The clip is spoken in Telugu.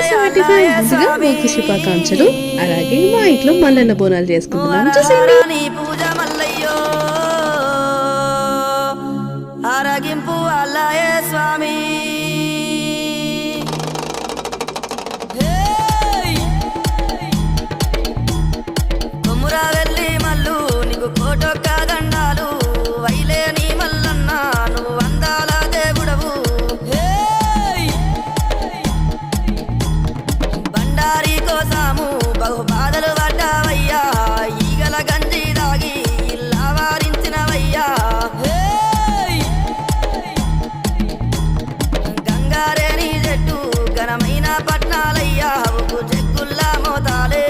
75 ముందుగా భోగి శుభాకాంక్షలు. అలాగే మా ఇంట్లో మల్లన్న బోనాలు చేసుకుంటున్నాం చూసేయండి. పూజ మల్లయ్యో ఆరగింపు అల్లాయే స్వామి. కొమురా వెళ్ళి మల్లు నీకు కోటొక్క దండాలు వైలేని మల్లన్న నువ్వు వందాల దేవుడవు. బండారి కోసాము బహు బాధలు పడ్డావయ్యా ఈగల గంజి దాగి ఇల్లా వారించినవయ్యా. గంగారేని చెట్టు ఘనమైన పట్నాలయ్యా జగ్గుల్లా మోతాలే.